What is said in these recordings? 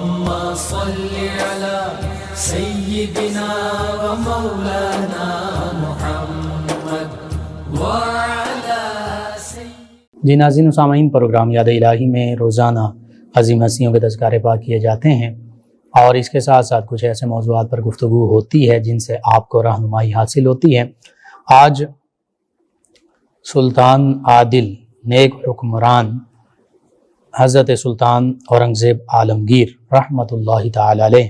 اللهم صل على سيدنا ومولانا محمد وعلى جی ناظرین و سامعین، پروگرام یاد الہی میں روزانہ عظیم ہستیوں کے تذکارے پاک کیے جاتے ہیں اور اس کے ساتھ ساتھ کچھ ایسے موضوعات پر گفتگو ہوتی ہے جن سے آپ کو رہنمائی حاصل ہوتی ہے۔ آج سلطان عادل نیک حکمران حضرت سلطان اورنگزیب عالمگیر رحمۃ اللہ تعالی علیہ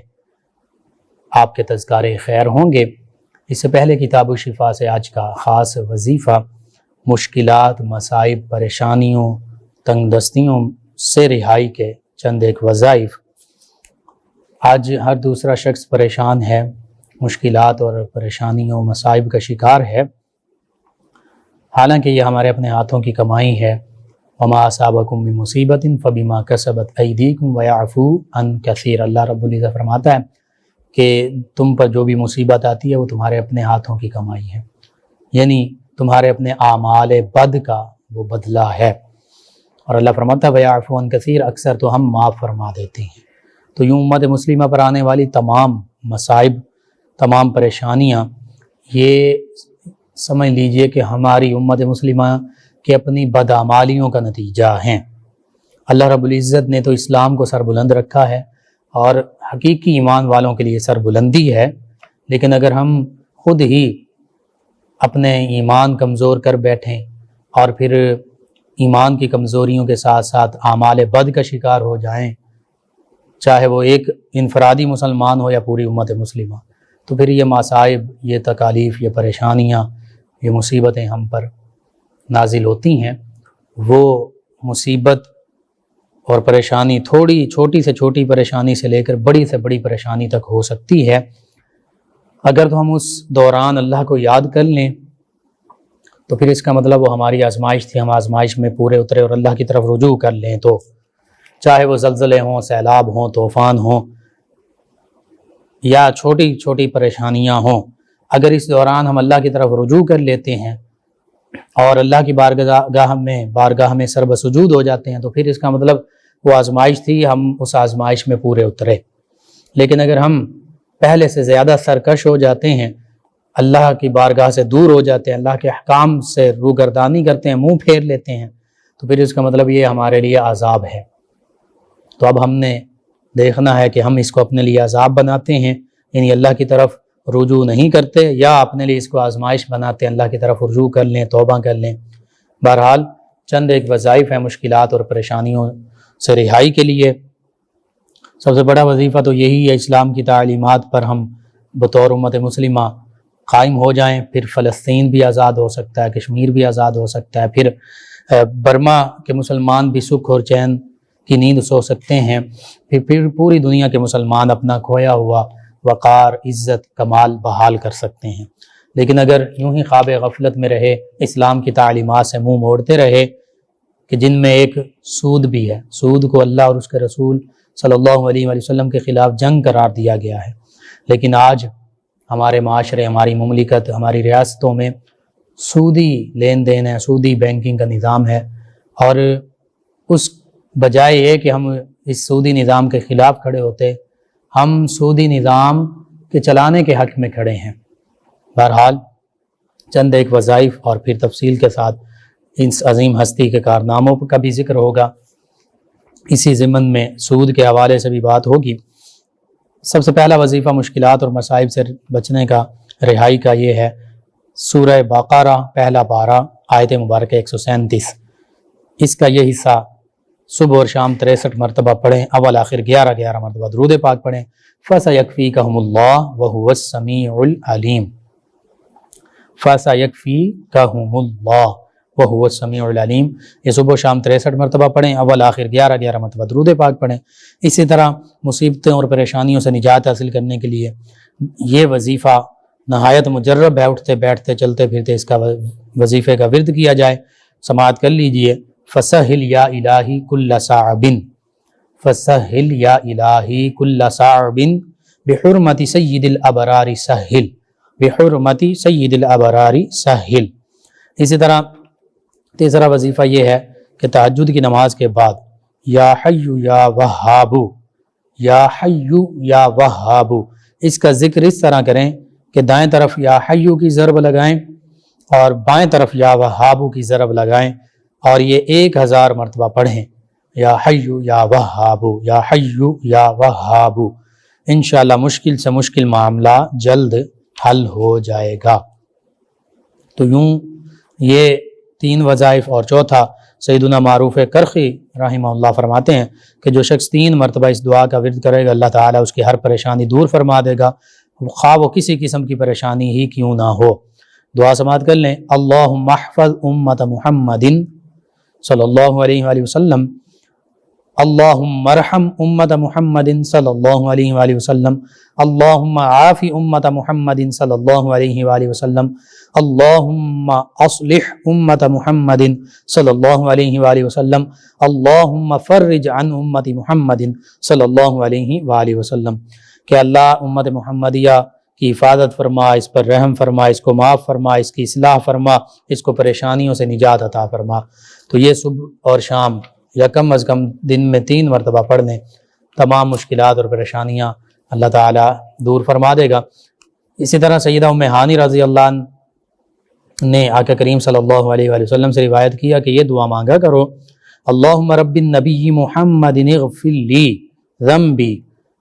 آپ کے تذکارے خیر ہوں گے۔ اس سے پہلے کتاب الشفا سے آج کا خاص وظیفہ مشکلات، مصائب، پریشانیوں، تنگ دستیوں سے رہائی کے چند ایک وظائف۔ آج ہر دوسرا شخص پریشان ہے، مشکلات اور پریشانیوں، مصائب کا شکار ہے، حالانکہ یہ ہمارے اپنے ہاتھوں کی کمائی ہے۔ وما اصابکم من مصیبت فبما کسبت ایدیکم ویعفو عن کثیر۔ اللہ رب العزت فرماتا ہے کہ تم پر جو بھی مصیبت آتی ہے وہ تمہارے اپنے ہاتھوں کی کمائی ہے، یعنی تمہارے اپنے اعمال بد کا وہ بدلہ ہے۔ اور اللہ فرماتا ہے ویعفو عن کثیر، اکثر تو ہم معاف فرما دیتے ہیں۔ تو یوں امت مسلمہ پر آنے والی تمام مصائب، تمام پریشانیاں، یہ سمجھ لیجئے کہ ہماری امت مسلمہ کہ اپنی بدعمالیوں کا نتیجہ ہیں۔ اللہ رب العزت نے تو اسلام کو سربلند رکھا ہے اور حقیقی ایمان والوں کے لیے سربلندی ہے، لیکن اگر ہم خود ہی اپنے ایمان کمزور کر بیٹھیں اور پھر ایمان کی کمزوریوں کے ساتھ ساتھ اعمال بد کا شکار ہو جائیں، چاہے وہ ایک انفرادی مسلمان ہو یا پوری امت مسلمہ، تو پھر یہ مصائب، یہ تکالیف، یہ پریشانیاں، یہ مصیبتیں ہم پر نازل ہوتی ہیں۔ وہ مصیبت اور پریشانی چھوٹی سے چھوٹی پریشانی سے لے کر بڑی سے بڑی پریشانی تک ہو سکتی ہے۔ اگر تو ہم اس دوران اللہ کو یاد کر لیں تو پھر اس کا مطلب وہ ہماری آزمائش تھی، ہم آزمائش میں پورے اترے اور اللہ کی طرف رجوع کر لیں، تو چاہے وہ زلزلے ہوں، سیلاب ہوں، طوفان ہوں یا چھوٹی چھوٹی پریشانیاں ہوں، اگر اس دوران ہم اللہ کی طرف رجوع کر لیتے ہیں اور اللہ کی بارگاہ میں سر بسجود ہو جاتے ہیں، تو پھر اس کا مطلب وہ آزمائش تھی، ہم اس آزمائش میں پورے اترے۔ لیکن اگر ہم پہلے سے زیادہ سرکش ہو جاتے ہیں، اللہ کی بارگاہ سے دور ہو جاتے ہیں، اللہ کے احکام سے روگردانی کرتے ہیں، منہ پھیر لیتے ہیں، تو پھر اس کا مطلب یہ ہمارے لیے عذاب ہے۔ تو اب ہم نے دیکھنا ہے کہ ہم اس کو اپنے لیے عذاب بناتے ہیں، یعنی اللہ کی طرف رجوع نہیں کرتے، یا اپنے لیے اس کو آزمائش بناتے ہیں، اللہ کی طرف رجوع کر لیں، توبہ کر لیں۔ بہرحال چند ایک وظائف ہیں مشکلات اور پریشانیوں سے رہائی کے لیے۔ سب سے بڑا وظیفہ تو یہی ہے، اسلام کی تعلیمات پر ہم بطور امت مسلمہ قائم ہو جائیں، پھر فلسطین بھی آزاد ہو سکتا ہے، کشمیر بھی آزاد ہو سکتا ہے، پھر برما کے مسلمان بھی سکھ اور چین کی نیند سو سکتے ہیں، پھر پوری دنیا کے مسلمان اپنا کھویا ہوا وقار، عزت، کمال بحال کر سکتے ہیں۔ لیکن اگر یوں ہی خواب غفلت میں رہے، اسلام کی تعلیمات سے منہ موڑتے رہے، کہ جن میں ایک سود بھی ہے، سود کو اللہ اور اس کے رسول صلی اللہ علیہ وآلہ وسلم کے خلاف جنگ قرار دیا گیا ہے، لیکن آج ہمارے معاشرے، ہماری مملکت، ہماری ریاستوں میں سودی لین دین ہے، سودی بینکنگ کا نظام ہے، اور اس بجائے یہ کہ ہم اس سودی نظام کے خلاف کھڑے ہوتے، ہم سودی نظام کے چلانے کے حق میں کھڑے ہیں۔ بہرحال چند ایک وظائف اور پھر تفصیل کے ساتھ اس عظیم ہستی کے کارناموں کا بھی ذکر ہوگا، اسی ضمن میں سود کے حوالے سے بھی بات ہوگی۔ سب سے پہلا وظیفہ مشکلات اور مصائب سے بچنے کا، رہائی کا، یہ ہے سورہ بقرہ پہلا پارہ آیت مبارکہ 137۔ اس کا یہ حصہ صبح اور شام 63 مرتبہ پڑھیں، اول آخر 11 مرتبہ درود پاک پڑھیں۔ فَسَيَكْفِيكَهُمُ اللَّهُ وَهُوَ السَّمِيعُ الْعَلِيمُ، فَسَيَكْفِيكَهُمُ اللَّهُ وَهُوَ السَّمِيعُ الْعَلِيمُ، یہ صبح و شام 63 مرتبہ پڑھیں، اول آخر 11 مرتبہ درود پاک پڑھیں۔ اسی طرح مصیبتوں اور پریشانیوں سے نجات حاصل کرنے کے لیے یہ وظیفہ نہایت مجرب ہے، اٹھتے بیٹھتے چلتے پھرتے اس کا وظیفے کا ورد کیا جائے۔ سماعت کر لیجئے۔ فَسَهِّلْ يَا إِلَٰهِ كُلَّ صَعْبٍ، فَسَهِّلْ يَا إِلَٰهِ كُلَّ صَعْبٍ بِحُرْمَةِ سَيِّدِ الْأَبْرَارِ سَهِّلْ، بِحُرْمَةِ سَيِّدِ الْأَبْرَارِ سَهِّلْ۔ اسی طرح تیسرا وظیفہ یہ ہے کہ تہجد کی نماز کے بعد یا حی یا وہاب، یا حیو یا وہاب، اس کا ذکر اس طرح کریں کہ دائیں طرف یا حیو کی ضرب لگائیں اور بائیں طرف یا وہاب کی ضرب لگائیں، اور یہ 1000 مرتبہ پڑھیں، یا حیو یا وہاب، یا حیو یا وہاب۔ انشاءاللہ مشکل سے مشکل معاملہ جلد حل ہو جائے گا۔ تو یوں یہ 3 وظائف، اور چوتھا سیدنا معروف کرخی رحمہ اللہ فرماتے ہیں کہ جو شخص 3 مرتبہ اس دعا کا ورد کرے گا اللہ تعالیٰ اس کی ہر پریشانی دور فرما دے گا، خواہ وہ کسی قسم کی پریشانی ہی کیوں نہ ہو۔ دعا سماعت کر لیں۔ اللہم احفظ امت محمد صلی اللہ علیہ وآلہ وسلم، اللہم ارحم امت محمد صلی اللہ علیہ وآلہ وسلم، اللہم عافی امت محمد صلی اللہ علیہ وآلہ وسلم، اللہم اصلح امت محمد صلی اللہ علیہ وآلہ وسلم، اللہم فرج عن امت محمد صلی اللہ علیہ وآلہ وسلم۔ کہ اللہ امت محمدیہ کی حفاظت فرما، اس پر رحم فرما، اس کو معاف فرما، اس کی اصلاح فرما، اس کو پریشانیوں سے نجات عطا فرما۔ تو یہ صبح اور شام یا کم از کم دن میں 3 مرتبہ پڑھنے تمام مشکلات اور پریشانیاں اللہ تعالیٰ دور فرما دے گا۔ اسی طرح سیدہ ام ہانی رضی اللہ عنہ نے آقا کریم صلی اللہ علیہ وآلہ وسلم سے روایت کیا کہ یہ دعا مانگا کرو، اللہم رب النبی محمد اغفر لی ذنبی،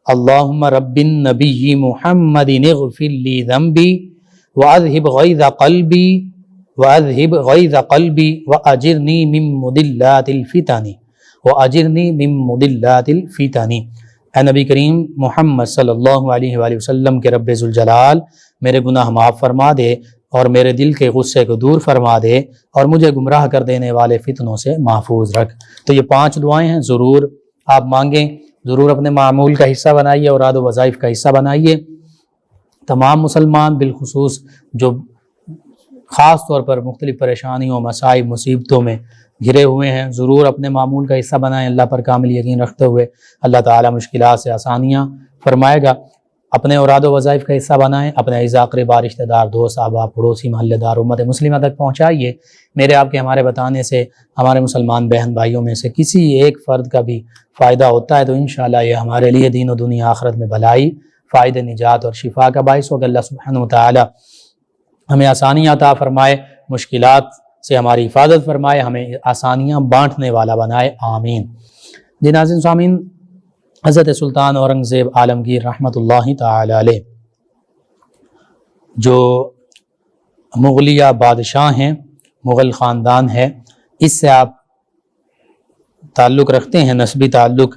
اللہم رب النبی محمد اغفر لی ذنبی واذہب غیظ قلبی واذہب غیظ قلبی واجرنی من مضلات الفتن واجرنی من مضلات الفتن۔ اے نبی کریم محمد صلی اللہ علیہ وآلہ وسلم کے رب ذوالجلال میرے گناہ معاف فرما دے اور میرے دل کے غصے کو دور فرما دے اور مجھے گمراہ کر دینے والے فتنوں سے محفوظ رکھ۔ تو یہ 5 دعائیں ہیں، ضرور آپ مانگیں، ضرور اپنے معمول کا حصہ بنائیے، اوراد و وظائف کا حصہ بنائیے۔ تمام مسلمان بالخصوص جو خاص طور پر مختلف پریشانیوں، مصائب، مصیبتوں میں گھرے ہوئے ہیں، ضرور اپنے معمول کا حصہ بنائیں، اللہ پر کامل یقین رکھتے ہوئے اللہ تعالیٰ مشکلات سے آسانیاں فرمائے گا۔ اپنے اوراد و وظائف کا حصہ بنائیں، اپنے اعزاء اقربا، رشتہ دار، دوست، احباب، پڑوسی، محلے دار، امت مسلمہ تک پہنچائیے۔ میرے آپ کے ہمارے بتانے سے ہمارے مسلمان بہن بھائیوں میں سے کسی ایک فرد کا بھی فائدہ ہوتا ہے تو انشاءاللہ یہ ہمارے لیے دین و دنیا آخرت میں بھلائی، فائدہ، نجات اور شفا کا باعث ہوگا۔ اللہ سبحانہ وتعالی ہمیں آسانیاں عطا فرمائے، مشکلات سے ہماری حفاظت فرمائے، ہمیں آسانیاں بانٹنے والا بنائے، آمین۔ جی ناظرین سامعین، حضرت سلطان اورنگزیب عالمگیر رحمۃ اللہ تعالی علیہ جو مغلیہ بادشاہ ہیں، مغل خاندان ہے، اس سے آپ تعلق رکھتے ہیں، نسبی تعلق،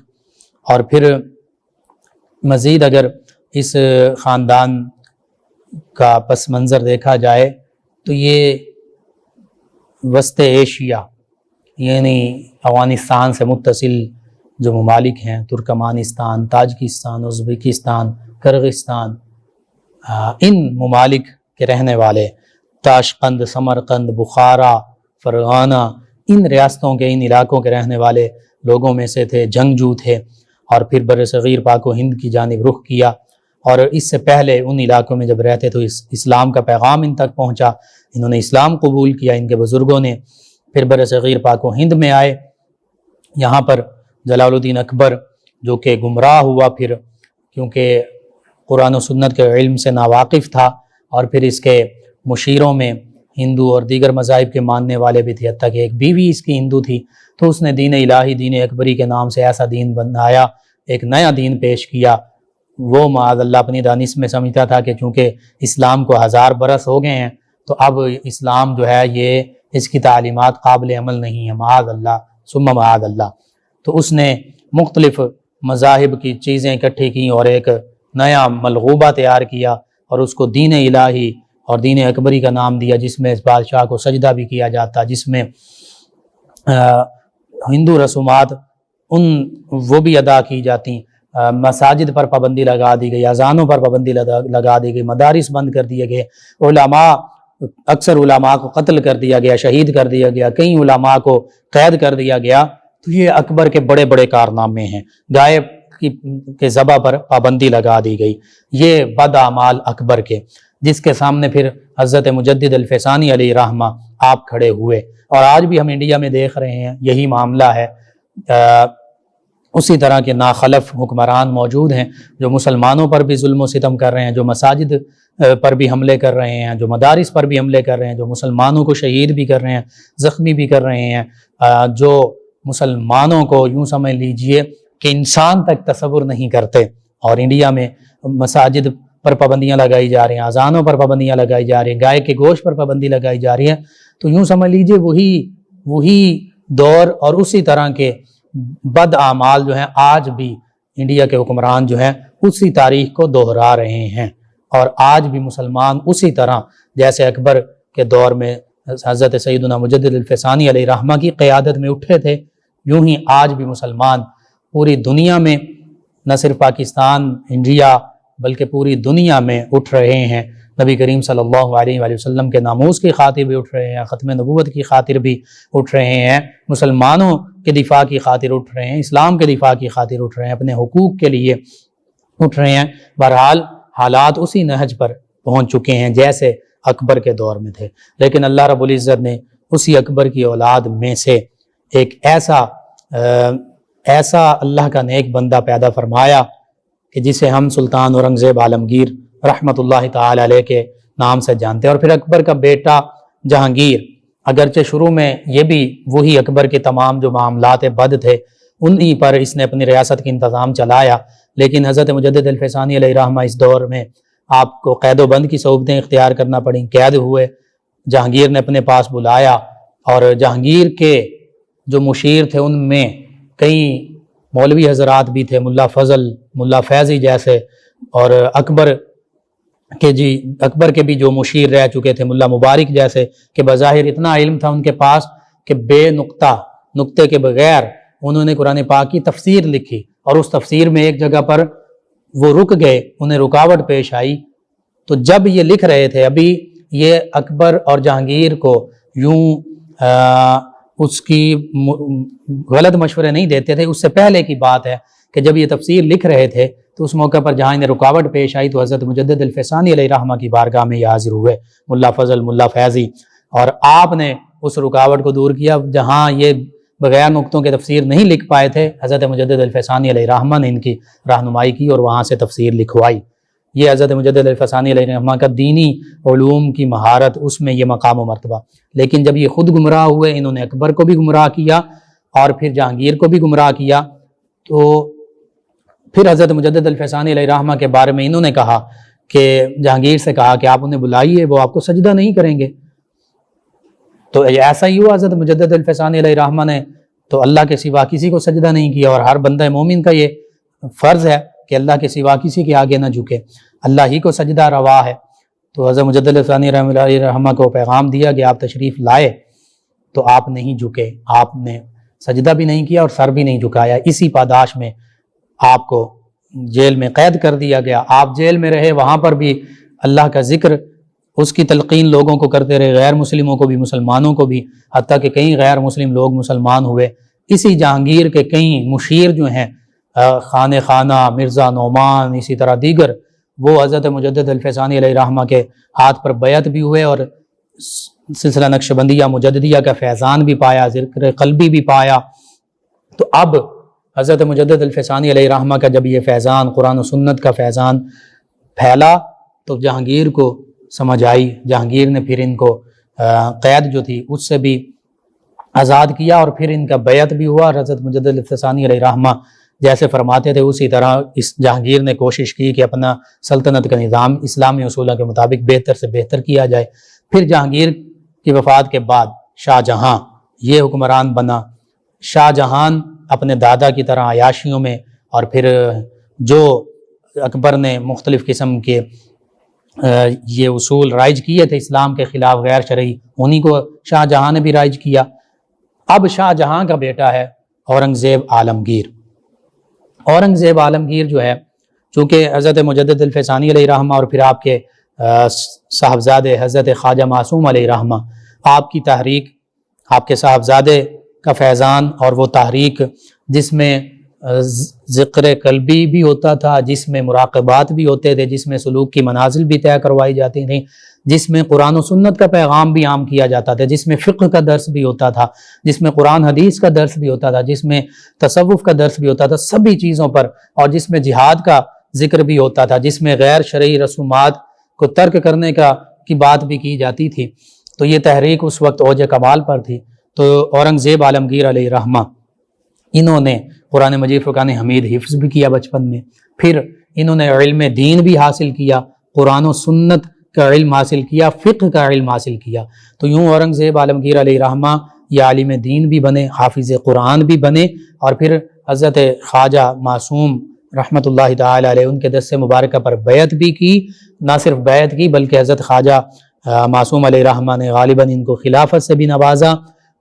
اور پھر مزید اگر اس خاندان کا پس منظر دیکھا جائے تو یہ وسط ایشیا یعنی افغانستان سے متصل جو ممالک ہیں، ترکمانستان، تاجکستان، ازبکستان، کرغستان، ان ممالک کے رہنے والے، تاشقند، سمرقند، بخارا، فرغانہ، ان ریاستوں کے، ان علاقوں کے رہنے والے لوگوں میں سے تھے، جنگجو تھے، اور پھر بر صغیر پاک و ہند کی جانب رخ کیا، اور اس سے پہلے ان علاقوں میں جب رہتے تو اسلام کا پیغام ان تک پہنچا، انہوں نے اسلام قبول کیا ان کے بزرگوں نے، پھر بر صغیر پاک و ہند میں آئے، یہاں پر جلال الدین اکبر جو کہ گمراہ ہوا پھر، کیونکہ قرآن و سنت کے علم سے ناواقف تھا، اور پھر اس کے مشیروں میں ہندو اور دیگر مذاہب کے ماننے والے بھی تھے، حتیٰ کہ ایک بیوی اس کی ہندو تھی، تو اس نے دین الہی، دین اکبری کے نام سے ایسا دین بنایا، ایک نیا دین پیش کیا۔ وہ معاذ اللہ اپنی دانش میں سمجھتا تھا کہ چونکہ اسلام کو 1000 برس ہو گئے ہیں تو اب اسلام جو ہے یہ اس کی تعلیمات قابل عمل نہیں ہے، معاذ اللہ ثم معاذ اللہ۔ تو اس نے مختلف مذاہب کی چیزیں اکٹھی کی اور ایک نیا ملغوبہ تیار کیا، اور اس کو دین الہی اور دین اکبری کا نام دیا، جس میں اس بادشاہ کو سجدہ بھی کیا جاتا، جس میں ہندو رسومات وہ بھی ادا کی جاتی، مساجد پر پابندی لگا دی گئی، اذانوں پر پابندی لگا دی گئی، مدارس بند کر دیے گئے، علماء، اکثر علماء کو قتل کر دیا گیا، شہید کر دیا گیا، کئی علماء کو قید کر دیا گیا۔ تو یہ اکبر کے بڑے بڑے کارنامے ہیں۔ گائے کے ذبح پر پابندی لگا دی گئی، یہ بد اعمال اکبر کے، جس کے سامنے پھر حضرت مجدد الفسانی علیہ رحمہ آپ کھڑے ہوئے، اور آج بھی ہم انڈیا میں دیکھ رہے ہیں یہی معاملہ ہے۔ اسی طرح کے ناخلف حکمران موجود ہیں جو مسلمانوں پر بھی ظلم و ستم کر رہے ہیں، جو مساجد پر بھی حملے کر رہے ہیں، جو مدارس پر بھی حملے کر رہے ہیں، جو مسلمانوں کو شہید بھی کر رہے ہیں، زخمی بھی کر رہے ہیں، جو مسلمانوں کو یوں سمجھ لیجئے کہ انسان تک تصور نہیں کرتے۔ اور انڈیا میں مساجد پر پابندیاں لگائی جا رہی ہیں، اذانوں پر پابندیاں لگائی جا رہی ہیں، گائے کے گوشت پر پابندی لگائی جا رہی ہے، تو یوں سمجھ لیجئے وہی دور اور اسی طرح کے بد اعمال جو ہیں آج بھی انڈیا کے حکمران جو ہیں اسی تاریخ کو دہرا رہے ہیں، اور آج بھی مسلمان اسی طرح جیسے اکبر کے دور میں حضرت سیدنا مجدد الفسانی علیہ رحمہ کی قیادت میں اٹھے تھے، یوں ہی آج بھی مسلمان پوری دنیا میں، نہ صرف پاکستان انڈیا بلکہ پوری دنیا میں اٹھ رہے ہیں، نبی کریم صلی اللہ علیہ وآلہ وسلم کے ناموس کی خاطر بھی اٹھ رہے ہیں، ختم نبوت کی خاطر بھی اٹھ رہے ہیں، مسلمانوں کے دفاع کی خاطر اٹھ رہے ہیں، اسلام کے دفاع کی خاطر اٹھ رہے ہیں، اپنے حقوق کے لیے اٹھ رہے ہیں۔ بہرحال حالات اسی نہج پر پہنچ چکے ہیں جیسے اکبر کے دور میں تھے، لیکن اللہ رب العزت نے اسی اکبر کی اولاد میں سے ایک ایسا اللہ کا نیک بندہ پیدا فرمایا کہ جسے ہم سلطان اورنگزیب عالمگیر رحمۃ اللہ تعالی علیہ کے نام سے جانتے ہیں۔ اور پھر اکبر کا بیٹا جہانگیر، اگرچہ شروع میں یہ بھی وہی اکبر کے تمام جو معاملات بد تھے انہی پر اس نے اپنی ریاست کی انتظام چلایا، لیکن حضرت مجدد الفسانی علیہ رحمہ اس دور میں آپ کو قید و بند کی صعوبتیں اختیار کرنا پڑیں، قید ہوئے، جہانگیر نے اپنے پاس بلایا، اور جہانگیر کے جو مشیر تھے ان میں کئی مولوی حضرات بھی تھے، ملا فضل، ملا فیضی جیسے، اور اکبر کے بھی جو مشیر رہ چکے تھے ملا مبارک جیسے، کہ بظاہر اتنا علم تھا ان کے پاس کہ بے نقطے کے بغیر انہوں نے قرآن پاک کی تفسیر لکھی، اور اس تفسیر میں ایک جگہ پر وہ رک گئے، انہیں رکاوٹ پیش آئی، تو جب یہ لکھ رہے تھے ابھی یہ اکبر اور جہانگیر کو یوں اس کی غلط مشورے نہیں دیتے تھے، اس سے پہلے کی بات ہے کہ جب یہ تفسیر لکھ رہے تھے تو اس موقع پر جہاں انہیں رکاوٹ پیش آئی تو حضرت مجدد الفسانی علیہ رحمہ کی بارگاہ میں یہ حاضر ہوئے، ملا فضل، ملا فیضی، اور آپ نے اس رکاوٹ کو دور کیا۔ جہاں یہ بغیر نقطوں کے تفسیر نہیں لکھ پائے تھے، حضرت مجدد الفسانی علیہ رحمہ نے ان کی رہنمائی کی اور وہاں سے تفسیر لکھوائی۔ یہ حضرت مجدد الفسانی علیہ رحمہ کا دینی علوم کی مہارت، اس میں یہ مقام و مرتبہ۔ لیکن جب یہ خود گمراہ ہوئے، انہوں نے اکبر کو بھی گمراہ کیا اور پھر جہانگیر کو بھی گمراہ کیا، تو پھر حضرت مجدد الفسانی علیہ رحمہ کے بارے میں انہوں نے کہا کہ جہانگیر سے کہا کہ آپ انہیں بلائیے، وہ آپ کو سجدہ نہیں کریں گے۔ تو ایسا ہی ہوا، حضرت مجدد الفسانی علیہ رحمہ نے تو اللہ کے سوا کسی کو سجدہ نہیں کیا، اور ہر بندہ مومن کا یہ فرض ہے کہ اللہ کے سوا کسی کے آگے نہ جھکے، اللہ ہی کو سجدہ روا ہے۔ تو حضرت مجدد الفسانی علیہ رحمہ کو پیغام دیا کہ آپ تشریف لائے تو آپ نہیں جھکے، آپ نے سجدہ بھی نہیں کیا اور سر بھی نہیں جھکایا، اسی پاداش میں آپ کو جیل میں قید کر دیا گیا۔ آپ جیل میں رہے، وہاں پر بھی اللہ کا ذکر، اس کی تلقین لوگوں کو کرتے رہے، غیر مسلموں کو بھی، مسلمانوں کو بھی، حتیٰ کہ کئی غیر مسلم لوگ مسلمان ہوئے۔ اسی جہانگیر کے کئی مشیر جو ہیں، خانہ، مرزا نعمان، اسی طرح دیگر، وہ حضرت مجدد الفسانی علیہ رحمہ کے ہاتھ پر بیعت بھی ہوئے اور سلسلہ نقشبندیہ مجددیہ کا فیضان بھی پایا، ذکر قلبی بھی پایا۔ تو اب حضرت مجدد الفسانی علیہ رحمہ کا جب یہ فیضان، قرآن و سنت کا فیضان پھیلا تو جہانگیر کو سمجھ آئی، جہانگیر نے پھر ان کو قید جو تھی اس سے بھی آزاد کیا، اور پھر ان کا بیعت بھی ہوا۔ اور حضرت مجدد الفسانی علیہ رحمہ جیسے فرماتے تھے اسی طرح اس جہانگیر نے کوشش کی کہ اپنا سلطنت کا نظام اسلامی اصولوں کے مطابق بہتر سے بہتر کیا جائے۔ پھر جہانگیر کی وفات کے بعد شاہ جہاں یہ حکمران بنا۔ شاہ جہان اپنے دادا کی طرح عیاشیوں میں، اور پھر جو اکبر نے مختلف قسم کے یہ اصول رائج کیے تھے اسلام کے خلاف غیر شرعی، انہی کو شاہ جہاں نے بھی رائج کیا۔ اب شاہ جہاں کا بیٹا ہے اورنگزیب عالمگیر۔ اورنگزیب عالمگیر جو ہے، چونکہ حضرت مجدد الفسانی علیہ رحمہ اور پھر آپ کے صاحبزادے حضرت خواجہ معصوم علیہ رحمہ، آپ کی تحریک، آپ کے صاحبزادے کا فیضان، اور وہ تحریک جس میں ذکر قلبی بھی ہوتا تھا، جس میں مراقبات بھی ہوتے تھے، جس میں سلوک کی منازل بھی طے کروائی جاتی تھیں، جس میں قرآن و سنت کا پیغام بھی عام کیا جاتا تھا، جس میں فقہ کا درس بھی ہوتا تھا، جس میں قرآن حدیث کا درس بھی ہوتا تھا، جس میں تصوف کا درس بھی ہوتا تھا، سبھی چیزوں پر، اور جس میں جہاد کا ذکر بھی ہوتا تھا، جس میں غیر شرعی رسومات کو ترک کرنے کی بات بھی کی جاتی تھی۔ تو یہ تحریک اس وقت اوج کمال پر تھی۔ تو اورنگزیب عالمگیر علیہ رحمہ، انہوں نے قرآن مجید فرقان حمید حفظ بھی کیا بچپن میں، پھر انہوں نے علم دین بھی حاصل کیا، قرآن و سنت کا علم حاصل کیا، فقہ کا علم حاصل کیا۔ تو یوں اورنگزیب عالمگیر علیہ رحمہ یہ عالم دین بھی بنے، حافظ قرآن بھی بنے، اور پھر حضرت خواجہ معصوم رحمۃ اللہ تعالی علیہ ان کے دست مبارکہ پر بیعت بھی کی، نہ صرف بیعت کی بلکہ حضرت خواجہ معصوم علیہ رحمہ نے غالباً ان کو خلافت سے بھی نوازا،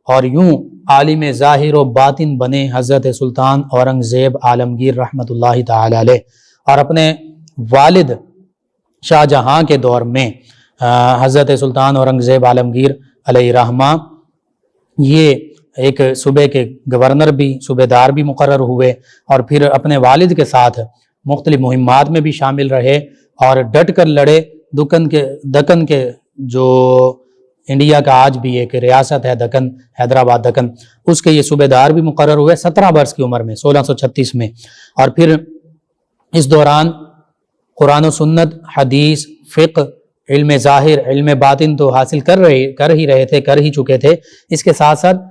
اور یوں عالم ظاہر و باطن بنے حضرت سلطان اورنگزیب عالمگیر رحمۃ اللہ تعالی علیہ۔ اور اپنے والد شاہ جہاں کے دور میں حضرت سلطان اورنگزیب عالمگیر علیہ رحمہ یہ ایک صوبے کے گورنر بھی، صوبے دار بھی مقرر ہوئے، اور پھر اپنے والد کے ساتھ مختلف مہمات میں بھی شامل رہے، اور ڈٹ کر لڑے۔ دکن کے جو انڈیا کا آج بھی ایک ریاست ہے دکن، حیدرآباد دکن، اس کے یہ صوبے دار بھی مقرر ہوئے 17 برس کی عمر میں، 1636 میں۔ اور پھر اس دوران قرآن و سنت، حدیث، فقہ، علم ظاہر، علم باطن تو حاصل کر ہی چکے تھے۔ اس کے ساتھ ساتھ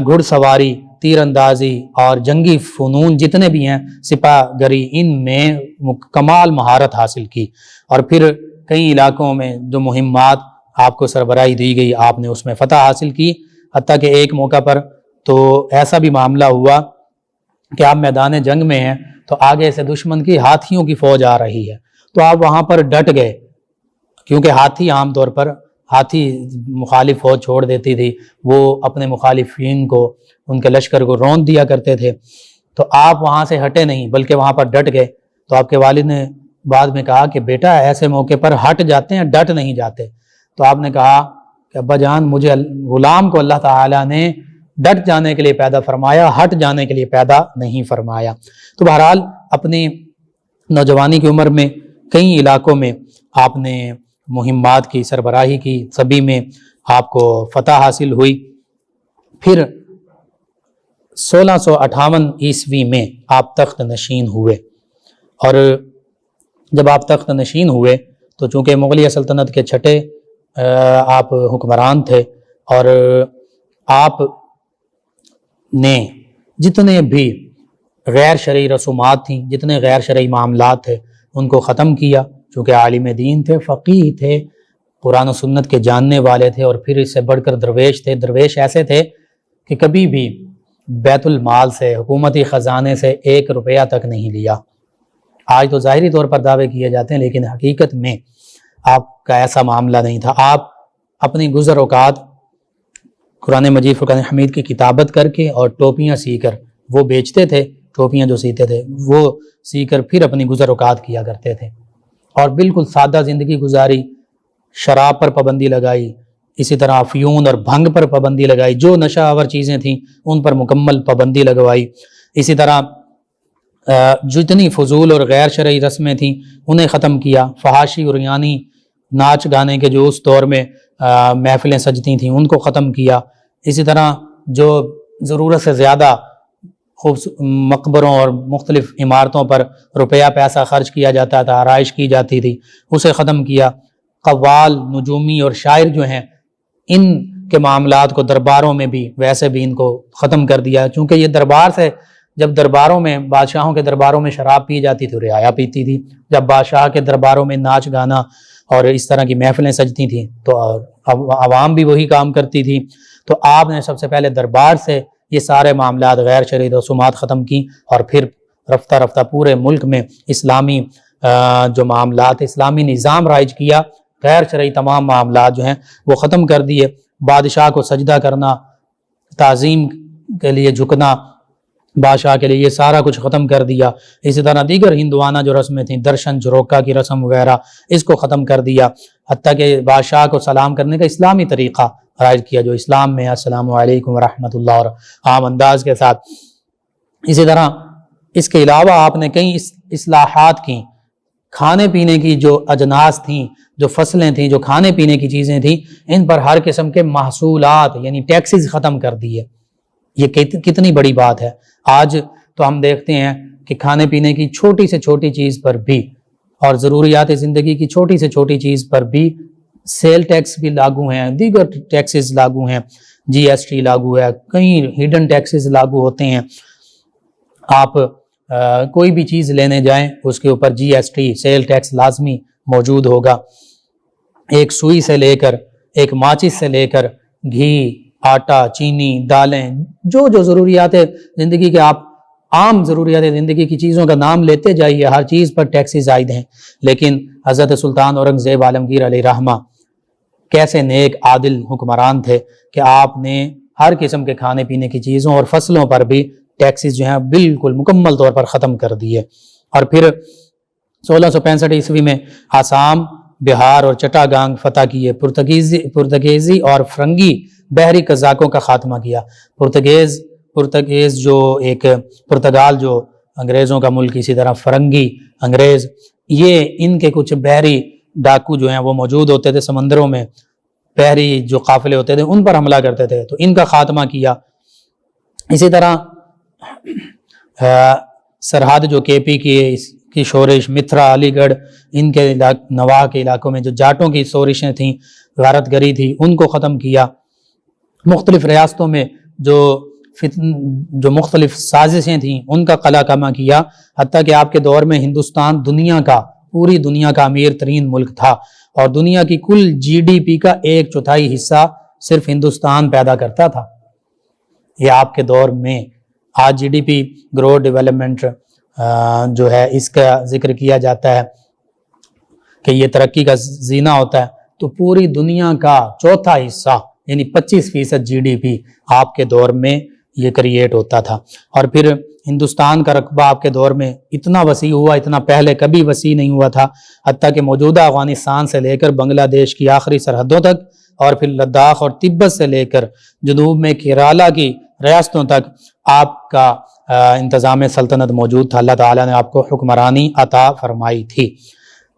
گھڑ سواری، تیر اندازی اور جنگی فنون جتنے بھی ہیں، سپاہ گری، ان میں کمال مہارت حاصل کی۔ اور پھر کئی علاقوں میں جو مہمات آپ کو سربراہی دی گئی، آپ نے اس میں فتح حاصل کی، حتیٰ کہ ایک موقع پر تو ایسا بھی معاملہ ہوا کہ آپ میدان جنگ میں ہیں تو آگے سے دشمن کی ہاتھیوں کی فوج آ رہی ہے، تو آپ وہاں پر ڈٹ گئے، کیونکہ ہاتھی عام طور پر مخالف فوج چھوڑ دیتی تھی، وہ اپنے مخالفین کو، ان کے لشکر کو روند دیا کرتے تھے، تو آپ وہاں سے ہٹے نہیں بلکہ وہاں پر ڈٹ گئے۔ تو آپ کے والد نے بعد میں کہا کہ بیٹا ایسے موقع پر ہٹ جاتے ہیں، ڈٹ نہیں جاتے۔ تو آپ نے کہا کہ ابا جان، مجھے غلام کو اللہ تعالیٰ نے ڈٹ جانے کے لیے پیدا فرمایا، ہٹ جانے کے لیے پیدا نہیں فرمایا۔ تو بہرحال اپنی نوجوانی کی عمر میں کئی علاقوں میں آپ نے مہمات کی سربراہی کی، سبھی میں آپ کو فتح حاصل ہوئی۔ پھر 1658 عیسوی میں آپ تخت نشین ہوئے، اور جب آپ تخت نشین ہوئے تو چونکہ مغلیہ سلطنت کے چھٹے آپ حکمران تھے، اور آپ نے جتنے بھی غیر شرعی رسومات تھیں، جتنے غیر شرعی معاملات تھے، ان کو ختم کیا، چونکہ عالم دین تھے، فقیہ تھے، قرآن و سنت کے جاننے والے تھے، اور پھر اس سے بڑھ کر درویش تھے۔ درویش ایسے تھے کہ کبھی بھی بیت المال سے، حکومتی خزانے سے 1 روپیہ تک نہیں لیا۔ آج تو ظاہری طور پر دعوے کیے جاتے ہیں، لیکن حقیقت میں آپ کا ایسا معاملہ نہیں تھا۔ آپ اپنی گزر اوقات قرآن مجید فرقان حمید کی کتابت کر کے اور ٹوپیاں سی کر وہ بیچتے تھے، ٹوپیاں جو سیتے تھے وہ سی کر پھر اپنی گزر اوقات کیا کرتے تھے، اور بالکل سادہ زندگی گزاری۔ شراب پر پابندی لگائی، اسی طرح افیون اور بھنگ پر پابندی لگائی، جو نشہ آور چیزیں تھیں ان پر مکمل پابندی لگوائی۔ اسی طرح جتنی فضول اور غیر شرعی رسمیں تھیں انہیں ختم کیا۔ فحاشی اور یعنی ناچ گانے کے جو اس دور میں محفلیں سجتی تھیں ان کو ختم کیا۔ اسی طرح جو ضرورت سے زیادہ مقبروں اور مختلف عمارتوں پر روپیہ پیسہ خرچ کیا جاتا تھا، آرائش کی جاتی تھی، اسے ختم کیا۔ قوال، نجومی اور شاعر جو ہیں، ان کے معاملات کو درباروں میں بھی ویسے بھی ان کو ختم کر دیا، چونکہ یہ دربار سے، جب درباروں میں، بادشاہوں کے درباروں میں شراب پی جاتی تھی، رعایا پیتی تھی، جب بادشاہ کے درباروں میں ناچ گانا اور اس طرح کی محفلیں سجتی تھیں تو عوام بھی وہی کام کرتی تھی۔ تو آپ نے سب سے پہلے دربار سے یہ سارے معاملات، غیر شرعی رسومات ختم کی، اور پھر رفتہ رفتہ پورے ملک میں اسلامی جو معاملات، اسلامی نظام رائج کیا، غیر شرعی تمام معاملات جو ہیں وہ ختم کر دیے۔ بادشاہ کو سجدہ کرنا، تعظیم کے لیے جھکنا بادشاہ کے لیے، یہ سارا کچھ ختم کر دیا۔ اسی طرح دیگر ہندوانہ جو رسمیں تھیں، درشن جھروکا کی رسم وغیرہ، اس کو ختم کر دیا، حتیٰ کہ بادشاہ کو سلام کرنے کا اسلامی طریقہ رائج کیا جو اسلام میں السلام علیکم ورحمۃ اللہ، اور عام انداز کے ساتھ۔ اسی طرح اس کے علاوہ آپ نے کئی اصلاحات کی، کھانے پینے کی جو اجناس تھیں، جو فصلیں تھیں، جو کھانے پینے کی چیزیں تھیں، ان پر ہر قسم کے محصولات یعنی ٹیکسز ختم کر دیے۔ یہ کتنی بڑی بات ہے۔ آج تو ہم دیکھتے ہیں کہ کھانے پینے کی چھوٹی سے چھوٹی چیز پر بھی اور ضروریات زندگی کی چھوٹی سے چھوٹی چیز پر بھی سیل ٹیکس بھی لاگو ہیں، دیگر ٹیکسز لاگو ہیں، جی ایس ٹی لاگو ہے، کئی ہڈن ٹیکسز لاگو ہوتے ہیں۔ آپ کوئی بھی چیز لینے جائیں اس کے اوپر جی ایس ٹی سیل ٹیکس لازمی موجود ہوگا۔ ایک سوئی سے لے کر، ایک ماچس سے لے کر، گھی، آٹا، چینی، دالیں، جو ضروریات زندگی کے آپ عام ضروریات زندگی کی چیزوں کا نام لیتے جائیے، ہر چیز پر ٹیکسز عائد ہیں۔ لیکن حضرت سلطان اورنگزیب عالمگیر علیہ رحمہ کیسے نیک عادل حکمران تھے کہ آپ نے ہر قسم کے کھانے پینے کی چیزوں اور فصلوں پر بھی ٹیکسز جو ہیں بالکل مکمل طور پر ختم کر دیے۔ اور پھر 1665 عیسوی میں آسام، بہار اور چٹاگانگ فتح کیے، پرتگیزی اور فرنگی بحری قزاقوں کا خاتمہ کیا۔ پرتگیز جو ایک پرتگال جو انگریزوں کا ملک، اسی طرح فرنگی انگریز، یہ ان کے کچھ بحری ڈاکو جو ہیں وہ موجود ہوتے تھے سمندروں میں، بحری جو قافلے ہوتے تھے ان پر حملہ کرتے تھے، تو ان کا خاتمہ کیا۔ اسی طرح سرحد جو کے پی کی شورش، متھرا، علی گڑھ، ان کے نواح کے علاقوں میں جو جاٹوں کی شورشیں تھیں، غارت گری تھی، ان کو ختم کیا۔ مختلف ریاستوں میں جو مختلف سازشیں تھیں ان کا قلع کما کیا، حتیٰ کہ آپ کے دور میں ہندوستان پوری دنیا کا امیر ترین ملک تھا، اور دنیا کی کل جی ڈی پی کا 1/4 حصہ صرف ہندوستان پیدا کرتا تھا۔ یہ آپ کے دور میں آج G D P growth development جو ہے اس کا ذکر کیا جاتا ہے کہ یہ ترقی کا زینہ ہوتا ہے، تو پوری دنیا کا 1/4 حصہ یعنی 25% جی ڈی پی آپ کے دور میں یہ کریٹ ہوتا تھا۔ اور پھر ہندوستان کا رقبہ آپ کے دور میں اتنا وسیع ہوا، اتنا پہلے کبھی وسیع نہیں ہوا تھا، حتیٰ کہ موجودہ افغانستان سے لے کر بنگلہ دیش کی آخری سرحدوں تک، اور پھر لداخ اور تبت سے لے کر جنوب میں کیرالا کی ریاستوں تک آپ کا انتظام سلطنت موجود تھا۔ اللہ تعالیٰ نے آپ کو حکمرانی عطا فرمائی تھی۔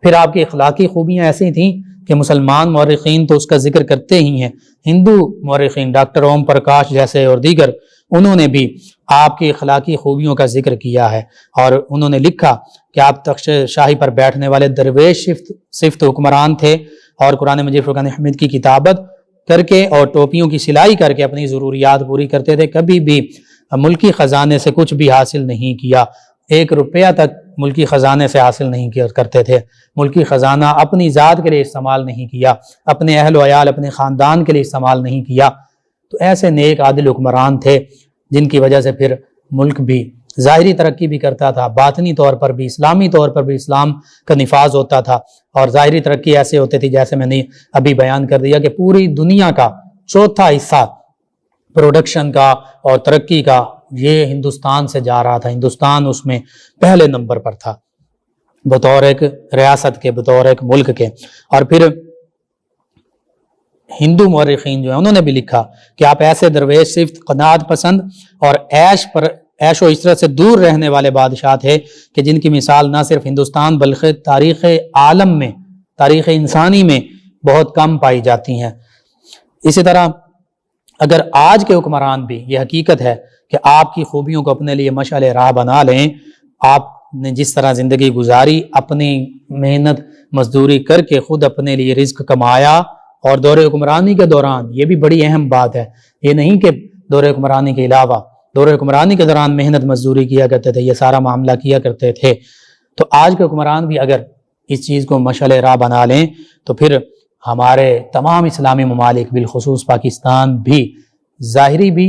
پھر آپ کی اخلاقی خوبیاں ایسی تھیں کہ مسلمان مورخین تو اس کا ذکر کرتے ہی ہیں، ہندو مورخین ڈاکٹر اوم پرکاش جیسے اور دیگر، انہوں نے بھی آپ کی اخلاقی خوبیوں کا ذکر کیا ہے، اور انہوں نے لکھا کہ آپ تخت شاہی پر بیٹھنے والے درویش صفت حکمران تھے، اور قرآن مجید فرقان حمید کی کتابت کر کے اور ٹوپیوں کی سلائی کر کے اپنی ضروریات پوری کرتے تھے، کبھی بھی ملکی خزانے سے کچھ بھی حاصل نہیں کیا، 1 روپیہ تک ملکی خزانے سے حاصل نہیں کیا کرتے تھے، ملکی خزانہ اپنی ذات کے لیے استعمال نہیں کیا، اپنے اہل و عیال، اپنے خاندان کے لیے استعمال نہیں کیا۔ تو ایسے نیک عادل حکمران تھے جن کی وجہ سے پھر ملک بھی ظاہری ترقی بھی کرتا تھا، باطنی طور پر بھی، اسلامی طور پر بھی اسلام کا نفاذ ہوتا تھا، اور ظاہری ترقی ایسے ہوتی تھی جیسے میں نے ابھی بیان کر دیا کہ پوری دنیا کا 1/4 حصہ پروڈکشن کا اور ترقی کا یہ ہندوستان سے جا رہا تھا، ہندوستان اس میں پہلے نمبر پر تھا بطور ایک ریاست کے، بطور ایک ملک کے۔ اور پھر ہندو مورخین جو ہیں انہوں نے بھی لکھا کہ آپ ایسے درویش صفت، قناعت پسند اور عیش و عشرت سے دور رہنے والے بادشاہ تھے کہ جن کی مثال نہ صرف ہندوستان بلکہ تاریخ عالم میں، تاریخ انسانی میں بہت کم پائی جاتی ہیں۔ اسی طرح اگر آج کے حکمران بھی، یہ حقیقت ہے کہ آپ کی خوبیوں کو اپنے لیے مشعل راہ بنا لیں، آپ نے جس طرح زندگی گزاری، اپنی محنت مزدوری کر کے خود اپنے لیے رزق کمایا، اور دور حکمرانی کے دوران یہ بھی بڑی اہم بات ہے، یہ نہیں کہ دور حکمرانی کے علاوہ، دور حکمرانی کے دوران محنت مزدوری کیا کرتے تھے، یہ سارا معاملہ کیا کرتے تھے، تو آج کے حکمران بھی اگر اس چیز کو مشعل راہ بنا لیں تو پھر ہمارے تمام اسلامی ممالک بالخصوص پاکستان بھی ظاہری بھی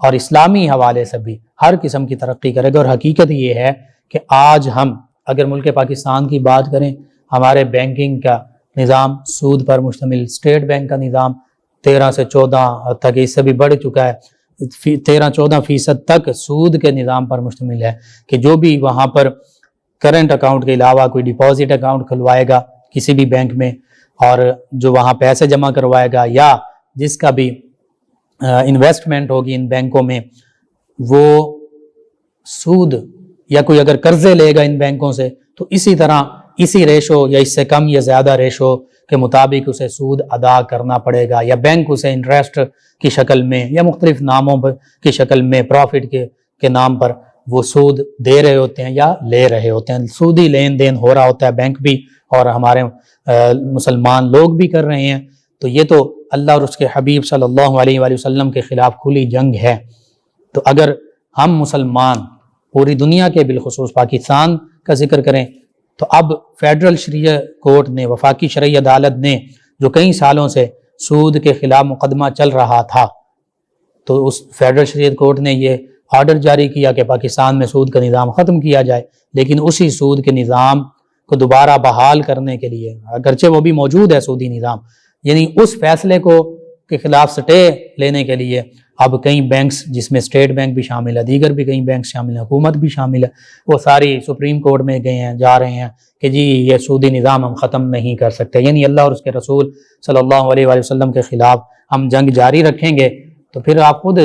اور اسلامی حوالے سے بھی ہر قسم کی ترقی کرے گا۔ اور حقیقت یہ ہے کہ آج ہم اگر ملک پاکستان کی بات کریں، ہمارے بینکنگ کا نظام سود پر مشتمل، اسٹیٹ بینک کا نظام 13 سے 14 تک، اس سے بھی بڑھ چکا ہے، 13-14% تک سود کے نظام پر مشتمل ہے کہ جو بھی وہاں پر کرنٹ اکاؤنٹ کے علاوہ کوئی ڈپازٹ اکاؤنٹ کھلوائے گا کسی بھی بینک میں، اور جو وہاں پیسے جمع کروائے گا یا جس کا بھی انویسٹمنٹ ہوگی ان بینکوں میں، وہ سود یا کوئی اگر قرضے لے گا ان بینکوں سے تو اسی طرح اسی ریشو یا اس سے کم یا زیادہ ریشو کے مطابق اسے سود ادا کرنا پڑے گا، یا بینک اسے انٹرسٹ کی شکل میں یا مختلف ناموں کی شکل میں پروفٹ کے نام پر وہ سود دے رہے ہوتے ہیں یا لے رہے ہوتے ہیں۔ سودی لین دین ہو رہا ہوتا ہے، بینک بھی اور ہمارے مسلمان لوگ بھی کر رہے ہیں۔ تو یہ تو اللہ اور اس کے حبیب صلی اللہ علیہ وآلہ وسلم کے خلاف کھلی جنگ ہے۔ تو اگر ہم مسلمان پوری دنیا کے بالخصوص پاکستان کا ذکر کریں تو اب فیڈرل شرعیہ کورٹ نے، وفاقی شرعی عدالت نے جو کئی سالوں سے سود کے خلاف مقدمہ چل رہا تھا، تو اس فیڈرل شریعت کورٹ نے یہ آرڈر جاری کیا کہ پاکستان میں سود کا نظام ختم کیا جائے، لیکن اسی سود کے نظام کو دوبارہ بحال کرنے کے لیے، اگرچہ وہ بھی موجود ہے سودی نظام، یعنی اس فیصلے کے خلاف سٹے لینے کے لیے اب کئی بینکس، جس میں اسٹیٹ بینک بھی شامل ہے، دیگر بھی کئی بینکس شامل ہیں، حکومت بھی شامل ہے، وہ ساری سپریم کورٹ میں گئے ہیں، جا رہے ہیں کہ جی یہ سودی نظام ہم ختم نہیں کر سکتے، یعنی اللہ اور اس کے رسول صلی اللہ علیہ وآلہ وسلم کے خلاف ہم جنگ جاری رکھیں گے۔ تو پھر آپ خود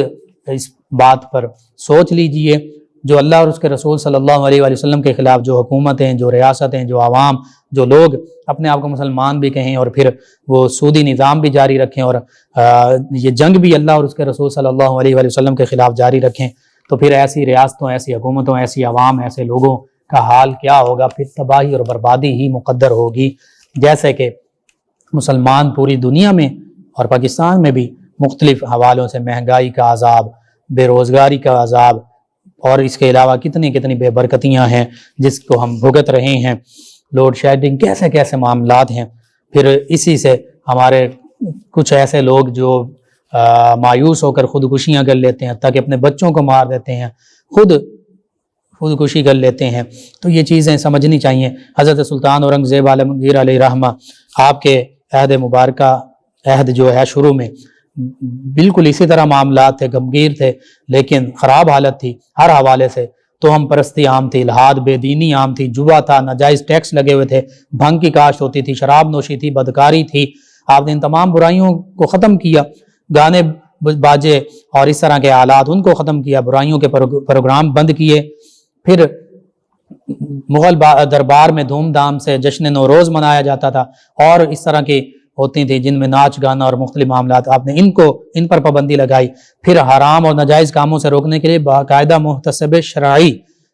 اس بات پر سوچ لیجئے، جو اللہ اور اس کے رسول صلی اللہ علیہ وآلہ وسلم کے خلاف جو حکومتیں، جو ریاستیں، جو عوام، جو لوگ اپنے آپ کو مسلمان بھی کہیں اور پھر وہ سودی نظام بھی جاری رکھیں اور یہ جنگ بھی اللہ اور اس کے رسول صلی اللہ علیہ وآلہ وسلم کے خلاف جاری رکھیں، تو پھر ایسی ریاستوں، ایسی حکومتوں، ایسی عوام، ایسے لوگوں کا حال کیا ہوگا؟ پھر تباہی اور بربادی ہی مقدر ہوگی۔ جیسے کہ مسلمان پوری دنیا میں اور پاکستان میں بھی مختلف حوالوں سے مہنگائی کا عذاب، بے روزگاری کا عذاب اور اس کے علاوہ کتنی بے برکتیاں ہیں جس کو ہم بھگت رہے ہیں، لوڈ شیڈنگ، کیسے معاملات ہیں۔ پھر اسی سے ہمارے کچھ ایسے لوگ جو مایوس ہو کر خودکشیاں کر لیتے ہیں، تاکہ اپنے بچوں کو مار دیتے ہیں، خودکشی کر لیتے ہیں۔ تو یہ چیزیں سمجھنی چاہیے۔ حضرت سلطان اورنگزیب عالمگیر علیہ رحمہ، آپ کے عہد مبارکہ، عہد جو ہے شروع میں بالکل اسی طرح معاملات تھے، غمگیر تھے، لیکن خراب حالت تھی ہر حوالے سے۔ تو ہم پرستی عام تھی، الحاد بے دینی عام تھی، جوا تھا، ناجائز ٹیکس لگے ہوئے تھے، بھنگ کی کاشت ہوتی تھی، شراب نوشی تھی، بدکاری تھی۔ آپ نے ان تمام برائیوں کو ختم کیا، گانے باجے اور اس طرح کے آلات ان کو ختم کیا، برائیوں کے پروگرام بند کیے۔ پھر مغل دربار میں دھوم دھام سے جشن نوروز منایا جاتا تھا اور اس طرح کی ہوتی تھی جن میں ناچ گانا اور مختلف معاملات، آپ نے ان پر پابندی لگائی۔ پھر حرام اور ناجائز کاموں سے روکنے کے لیے باقاعدہ محتسب شرعی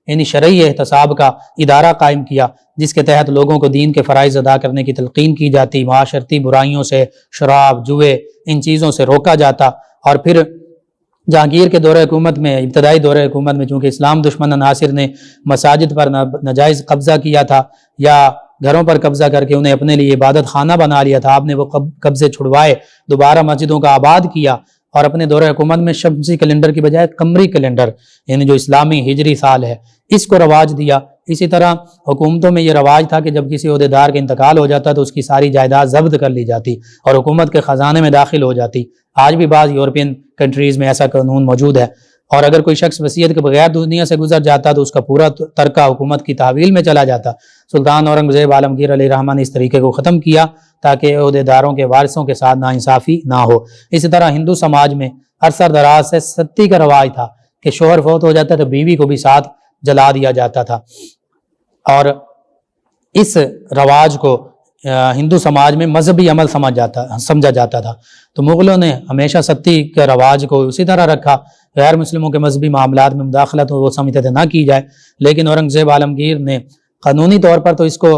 یعنی شرعی احتساب کا ادارہ قائم کیا، جس کے تحت لوگوں کو دین کے فرائض ادا کرنے کی تلقین کی جاتی، معاشرتی برائیوں سے، شراب، جوئے، ان چیزوں سے روکا جاتا۔ اور پھر جہانگیر کے دور حکومت میں، ابتدائی دور حکومت میں، چونکہ اسلام دشمن عناصر نے مساجد پر ناجائز قبضہ کیا تھا یا گھروں پر قبضہ کر کے انہیں اپنے لیے عبادت خانہ بنا لیا تھا، آپ نے وہ قبضے چھڑوائے، دوبارہ مسجدوں کا آباد کیا اور اپنے دور حکومت میں شمسی کیلنڈر کی بجائے قمری کیلنڈر یعنی جو اسلامی ہجری سال ہے اس کو رواج دیا۔ اسی طرح حکومتوں میں یہ رواج تھا کہ جب کسی عہدیدار کا انتقال ہو جاتا تو اس کی ساری جائیداد ضبط کر لی جاتی اور حکومت کے خزانے میں داخل ہو جاتی۔ آج بھی بعض یورپین کنٹریز میں ایسا قانون موجود ہے، اور اگر کوئی شخص وصیت کے بغیر دنیا سے گزر جاتا تو اس کا پورا ترکہ حکومت کی تحویل میں چلا جاتا۔ سلطان اورنگزیب عالمگیر علیہ رحمہ نے اس طریقے کو ختم کیا تاکہ عہدیداروں کے وارثوں کے ساتھ ناانصافی نہ ہو۔ اسی طرح ہندو سماج میں عرصہ دراز سے ستی کا رواج تھا کہ شوہر فوت ہو جاتا تو بیوی کو بھی ساتھ جلا دیا جاتا تھا، اور اس رواج کو ہندو سماج میں مذہبی عمل سمجھا جاتا تھا۔ تو مغلوں نے ہمیشہ ستی کے رواج کو اسی طرح رکھا، غیر مسلموں کے مذہبی معاملات میں مداخلت وہ سمجھتے تھے نہ کی جائے، لیکن اورنگزیب عالمگیر نے قانونی طور پر تو اس کو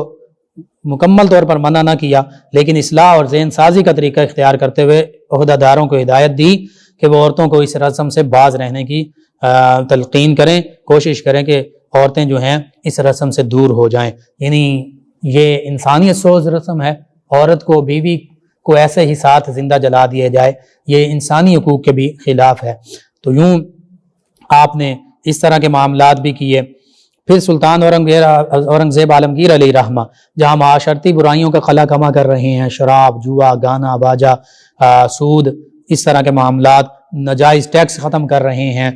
مکمل طور پر منع نہ کیا، لیکن اصلاح اور ذہن سازی کا طریقہ اختیار کرتے ہوئے عہدیداروں کو ہدایت دی کہ وہ عورتوں کو اس رسم سے باز رہنے کی تلقین کریں، کوشش کریں کہ عورتیں جو ہیں اس رسم سے دور ہو جائیں۔ یعنی یہ انسانیت سوز رسم ہے، عورت کو، بیوی کو ایسے ہی ساتھ زندہ جلا دیا جائے، یہ انسانی حقوق کے بھی خلاف ہے۔ تو یوں آپ نے اس طرح کے معاملات بھی کیے۔ پھر سلطان اورنگزیب عالمگیر علیہ رحمہ جہاں معاشرتی برائیوں کا خلا کما کر رہے ہیں، شراب، جوا، گانا باجا، سود، اس طرح کے معاملات، ناجائز ٹیکس ختم کر رہے ہیں،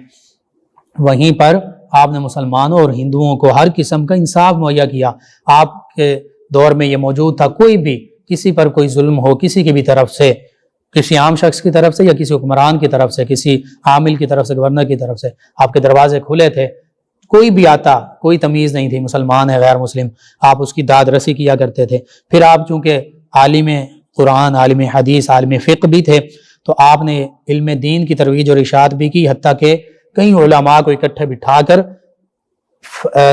وہیں پر آپ نے مسلمانوں اور ہندوؤں کو ہر قسم کا انصاف مہیا کیا۔ آپ کے دور میں یہ موجود تھا، کوئی بھی کسی پر کوئی ظلم ہو کسی کی بھی طرف سے، کسی عام شخص کی طرف سے یا کسی حکمران کی طرف سے، کسی عامل کی طرف سے، گورنر کی طرف سے، آپ کے دروازے کھلے تھے۔ کوئی بھی آتا کوئی تمیز نہیں تھی، مسلمان ہے غیر مسلم، آپ اس کی داد رسی کیا کرتے تھے۔ پھر آپ چونکہ عالم قرآن، عالم حدیث، عالم فقہ بھی تھے تو آپ نے علم دین کی ترویج اور اشاعت بھی کی، حتیٰ کہ کئی علماء کو اکٹھے بٹھا کر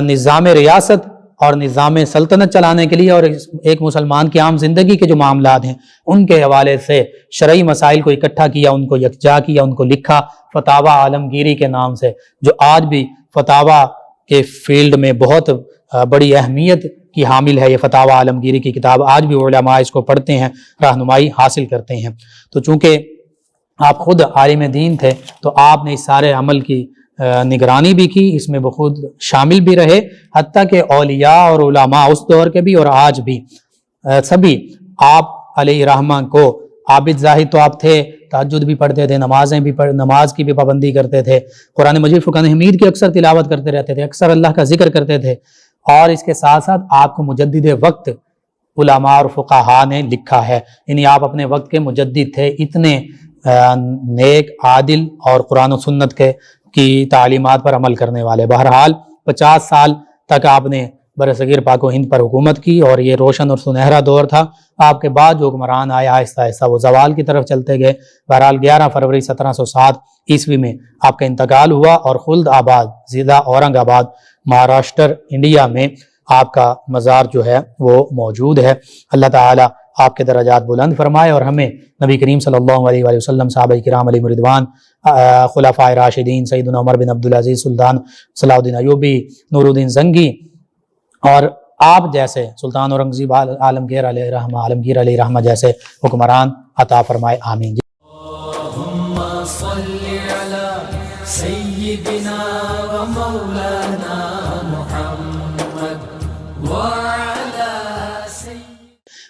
نظام ریاست اور نظام سلطنت چلانے کے لیے اور ایک مسلمان کی عام زندگی کے جو معاملات ہیں ان کے حوالے سے شرعی مسائل کو اکٹھا کیا، ان کو یکجا کیا، ان کو لکھا فتاوی عالمگیری کے نام سے، جو آج بھی فتاوی کے فیلڈ میں بہت بڑی اہمیت کی حامل ہے۔ یہ فتاوی عالمگیری کی کتاب آج بھی علماء اس کو پڑھتے ہیں، رہنمائی حاصل کرتے ہیں۔ تو چونکہ آپ خود عالم دین تھے تو آپ نے اس سارے عمل کی نگرانی بھی کی، اس میں بخود شامل بھی رہے، حتیٰ کہ اولیاء اور علماء اس دور کے بھی اور آج بھی سبھی آپ علیہ رحمہ کو عابد زاہد تو آپ تھے، تہجد بھی پڑھتے تھے، نماز کی بھی پابندی کرتے تھے، قرآن مجید فرقان حمید کی اکثر تلاوت کرتے رہتے تھے، اکثر اللہ کا ذکر کرتے تھے، اور اس کے ساتھ ساتھ آپ کو مجدد وقت علماء اور فقہاء نے لکھا ہے، یعنی آپ اپنے وقت کے مجدد تھے، اتنے نیک، عادل اور قرآن و سنت کی تعلیمات پر عمل کرنے والے۔ بہرحال 50 سال تک آپ نے برصغیر پاک و ہند پر حکومت کی اور یہ روشن اور سنہرا دور تھا۔ آپ کے بعد جو حکمران آئے آہستہ آہستہ وہ زوال کی طرف چلتے گئے۔ بہرحال 11 فروری 1707 عیسوی میں آپ کا انتقال ہوا اور خلد آباد ضلع اورنگ آباد مہاراشٹر انڈیا میں آپ کا مزار جو ہے وہ موجود ہے۔ اللہ تعالی آپ کے درجات بلند فرمائے اور ہمیں نبی کریم صلی اللہ علیہ وآلہ وسلم، صحابہ کرام علیہ رضوان، خلفائے راشدین سیدنا عمر بن عبدالعزیز، سلطان صلاح الدین ایوبی، نور الدین زنگی اور آپ جیسے سلطان اورنگزیب عالمگیر علیہ رحمہ جیسے حکمران عطا فرمائے، آمین۔ اللہم صلی علی سیدنا و مولانا محمد وعلی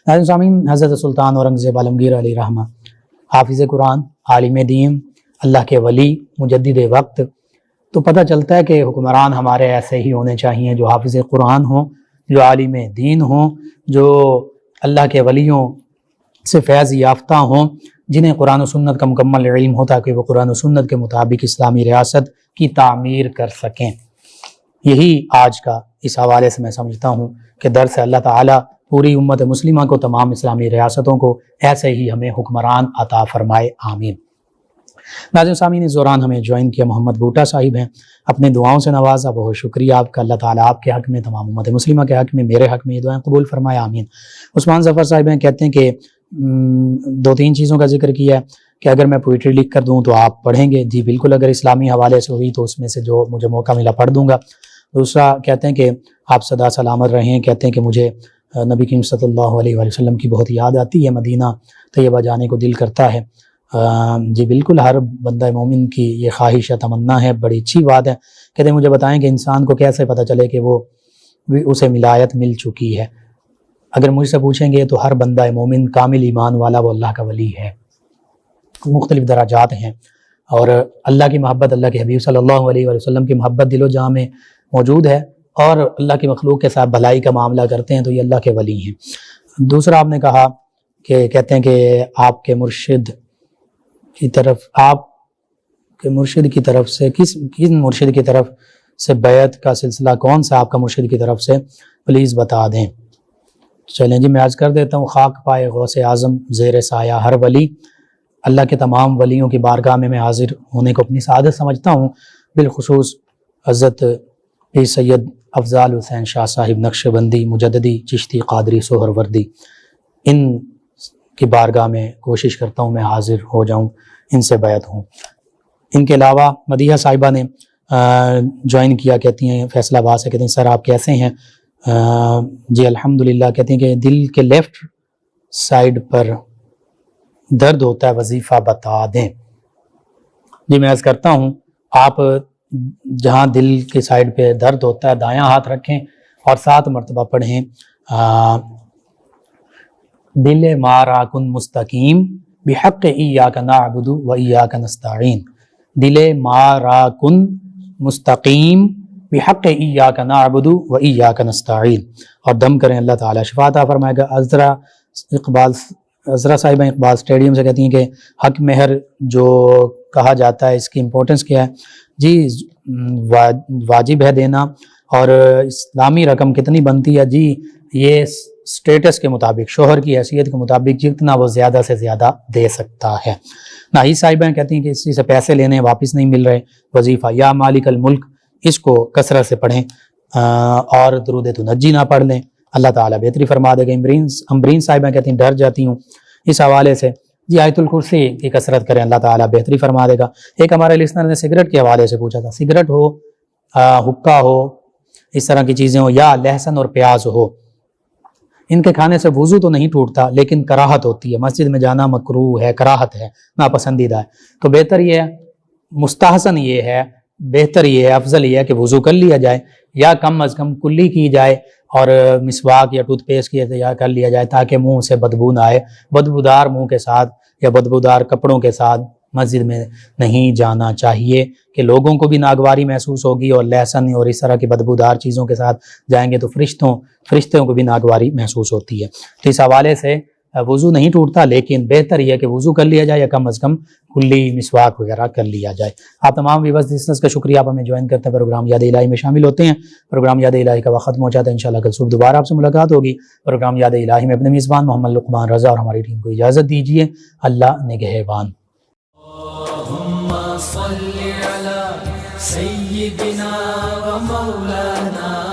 ناظرین سامعین، حضرت سلطان اورنگزیب عالمگیر علیہ رحمہ حافظ قرآن، عالم دین، اللہ کے ولی، مجدد وقت، تو پتہ چلتا ہے کہ حکمران ہمارے ایسے ہی ہونے چاہیے، جو حافظ قرآن ہوں، جو عالم دین ہوں، جو اللہ کے ولیوں سے فیض یافتہ ہوں، جنہیں قرآن و سنت کا مکمل علم ہوتا کہ وہ قرآن و سنت کے مطابق اسلامی ریاست کی تعمیر کر سکیں۔ یہی آج کا اس حوالے سے میں سمجھتا ہوں کہ درس اللہ تعالیٰ پوری امت مسلمہ کو، تمام اسلامی ریاستوں کو ایسے ہی ہمیں حکمران عطا فرمائے، آمین۔ ناظرین سامعین، اس دوران ہمیں جوائن کیا محمد بوٹا صاحب ہیں، اپنے دعاؤں سے نوازا، بہت شکریہ آپ کا۔ اللہ تعالیٰ آپ کے حق میں، تمام امت مسلمہ کے حق میں، میرے حق میں یہ دعائیں قبول فرمائے، آمین۔ عثمان ظفر صاحب ہیں، کہتے ہیں کہ 2-3 چیزوں کا ذکر کیا ہے کہ اگر میں پوئٹری لکھ کر دوں تو آپ پڑھیں گے؟ جی بالکل، اگر اسلامی حوالے سے ہوئی تو اس میں سے جو مجھے موقع ملا پڑھ دوں گا۔ دوسرا کہتے ہیں کہ آپ سدا سلامت رہیں، کہتے ہیں کہ مجھے نبی کریم صلی اللہ علیہ وآلہ وسلم کی بہت یاد آتی ہے، مدینہ طیبہ جانے کو دل کرتا ہے۔ جی بالکل، ہر بندہ مومن کی یہ خواہش ہے، تمنا ہے، بڑی اچھی بات ہے۔ کہتے ہیں مجھے بتائیں کہ انسان کو کیسے پتہ چلے کہ وہ اسے ولایت مل چکی ہے؟ اگر مجھ سے پوچھیں گے تو ہر بندہ مومن کامل ایمان والا وہ اللہ کا ولی ہے۔ مختلف درجات ہیں اور اللہ کی محبت، اللہ کے حبیب صلی اللہ علیہ وآلہ وسلم کی محبت دل و جاں میں موجود ہے اور اللہ کی مخلوق کے ساتھ بھلائی کا معاملہ کرتے ہیں تو یہ اللہ کے ولی ہیں۔ دوسرا آپ نے کہا کہ کہتے ہیں کہ آپ کے مرشد کی طرف سے کس مرشد کی طرف سے بیعت کا سلسلہ کون سا آپ کا مرشد کی طرف سے، پلیز بتا دیں۔ چلیں جی، میں عرض کر دیتا ہوں، خاک پائے غوث اعظم زیر سایہ ہر ولی، اللہ کے تمام ولیوں کی بارگاہ میں حاضر ہونے کو اپنی سعادت سمجھتا ہوں، بالخصوص حضرت پیر سید افضال حسین شاہ صاحب نقشبندی، مجددی، چشتی، قادری، سہروردی، ان کی بارگاہ میں کوشش کرتا ہوں میں حاضر ہو جاؤں، ان سے بیعت ہوں۔ ان کے علاوہ مدیحہ صاحبہ نے جوائن کیا، کہتی ہیں فیصل آباد سے، کہتی ہیں سر آپ کیسے ہیں؟ جی الحمدللہ، کہتی ہیں کہ دل کے لیفٹ سائیڈ پر درد ہوتا ہے، وظیفہ بتا دیں۔ جی میں عرض کرتا ہوں، آپ جہاں دل کی سائیڈ پہ درد ہوتا ہے دایاں ہاتھ رکھیں اور 7 مرتبہ پڑھیں، دل مارا کن مستقیم بحق ایاک نعبد و ایاک نستعین، دل مارا کن مستقیم بحق ایاک نعبد و ایاک نستعین، اور دم کریں، اللہ تعالیٰ شفا عطا فرمائے گا۔ عذرا صاحبہ اقبال اسٹیڈیم سے کہتی ہیں کہ حق مہر جو کہا جاتا ہے اس کی امپورٹنس کیا ہے؟ جی واجب ہے دینا، اور اسلامی رقم کتنی بنتی ہے جی؟ یہ سٹیٹس کے مطابق، شوہر کی حیثیت کے مطابق جتنا وہ زیادہ سے زیادہ دے سکتا ہے۔ ناہی صاحبہ کہتی ہیں کہ اسی سے پیسے لینے واپس نہیں مل رہے، وظیفہ یا مالک الملک اس کو کثرت سے پڑھیں اور درود تنجی نہ پڑھ لیں، اللہ تعالیٰ بہتری فرما دے گا۔ امبرین صاحبہ کہتی ہیں ڈر جاتی ہوں اس حوالے سے، جی آیت الکرسی کی کثرت کریں، اللہ تعالیٰ بہتری فرما دے گا۔ ایک ہمارے لسنر نے سگریٹ کے حوالے سے پوچھا تھا، سگریٹ ہو، حکا ہو، اس طرح کی چیزیں ہو، یا لہسن اور پیاز ہو، ان کے کھانے سے وضو تو نہیں ٹوٹتا لیکن کراہت ہوتی ہے، مسجد میں جانا مکروہ ہے، کراہت ہے، ناپسندیدہ ہے، تو بہتر یہ ہے، مستحسن یہ ہے، بہتر یہ ہے، افضل یہ ہے کہ وضو کر لیا جائے، یا کم از کم کلی کی جائے اور مسواک یا ٹوتھ پیسٹ کی یا کر لیا جائے تاکہ منہ سے بدبو نہ آئے۔ بدبودار منہ کے ساتھ یا بدبودار کپڑوں کے ساتھ مسجد میں نہیں جانا چاہیے کہ لوگوں کو بھی ناگواری محسوس ہوگی، اور لہسن اور اس طرح کی بدبودار چیزوں کے ساتھ جائیں گے تو فرشتوں کو بھی ناگواری محسوس ہوتی ہے۔ تو اس حوالے سے وضو نہیں ٹوٹتا، لیکن بہتر یہ ہے کہ وضو کر لیا جائے یا کم از کم کلی مسواک وغیرہ کر لیا جائے۔ آپ تمام ویورز لسنرز کا شکریہ، آپ ہمیں جوائن کرتے ہیں، پروگرام یاد الہی میں شامل ہوتے ہیں۔ پروگرام یاد الہی کا وقت ختم ہو جاتا ہے، انشاءاللہ کل صبح دوبارہ آپ سے ملاقات ہوگی۔ پروگرام یاد الہی میں اپنے میزبان محمد لقمان رضا اور ہماری ٹیم کو اجازت دیجیے، اللہ نگہبان۔ اللهم صل على سيدنا ومولانا